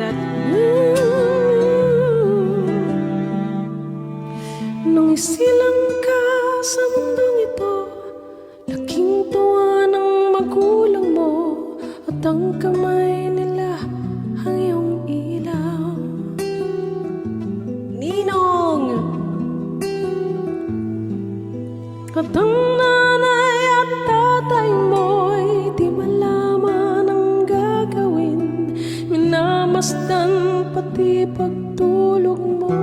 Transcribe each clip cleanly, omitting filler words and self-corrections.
that. Nung isilang ka sa mundong ito, laking tuwa ng magulang mo, at ang kamay nila ang iyong ilaw. Ninong! At ang nanay at tatay mo'y di malaman ang gagawin, minamasdan pati pagtulog mo.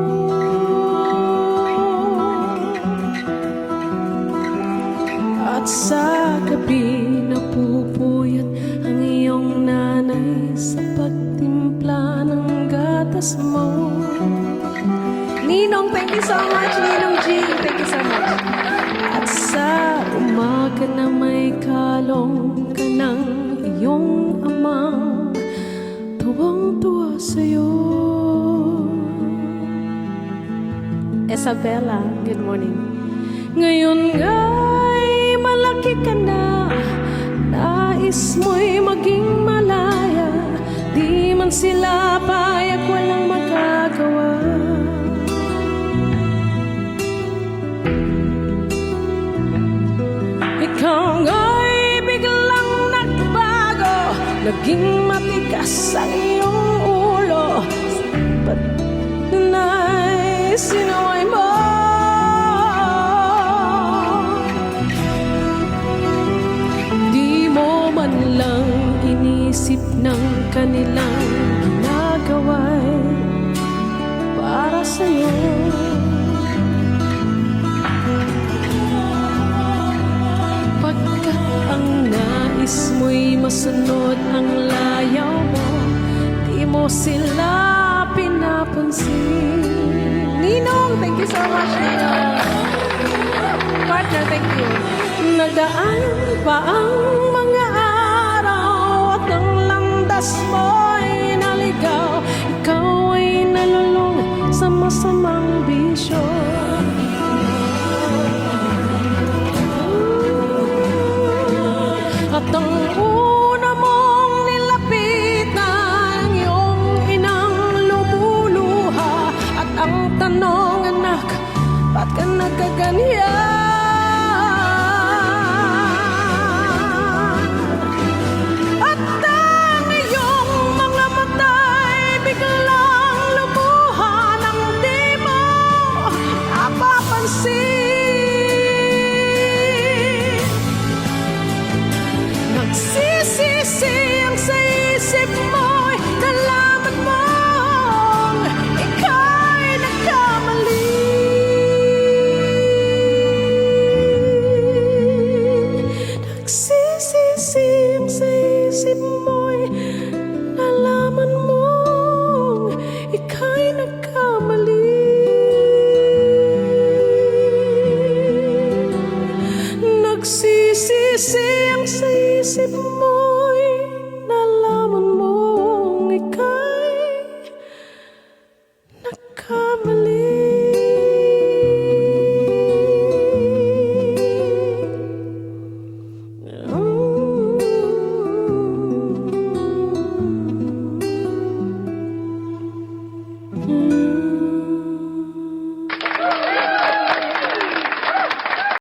At sa gabi napupuyat ang iyong nanay sa pagtimpla ng gatas mo. Ninong, thank you so much. Ninong G, thank you so much. At sa umaga na may kalong ka ng iyong amang tuwang-tuwa sa'yo. Isabella, good morning. Ngayon nga'y malaki ka na, nais mo'y maging malaya, di man sila payag, walang magagawa. Ikaw nga'y biglang nagbago, naging matigas ang iyong ulo, ba't na'y sinaway mo? Lang inisip ng kanilang ginagawa'y para sa'yo. Pagkat ang nais mo'y masunod ang layaw mo, di mo sila pinapansin. Ninong, thank you so much, Ninong. Partner, thank you. Nagdaan pa ang mga araw at ang landas mo'y naligaw, ikaw ay nalulung sa masamang bisyo. At ang una mong nilapitan, iyong inang lumuluha, at ang tanong, anak, ba't ka nagkaganyan? Nagsisisi ang sa isip mo'y nalaman mong ika'y nagkamali. Nagsisisi ang sa isip mo'y nalaman mong ika'y nagkamali. Nagsisisi ang sa isip mo,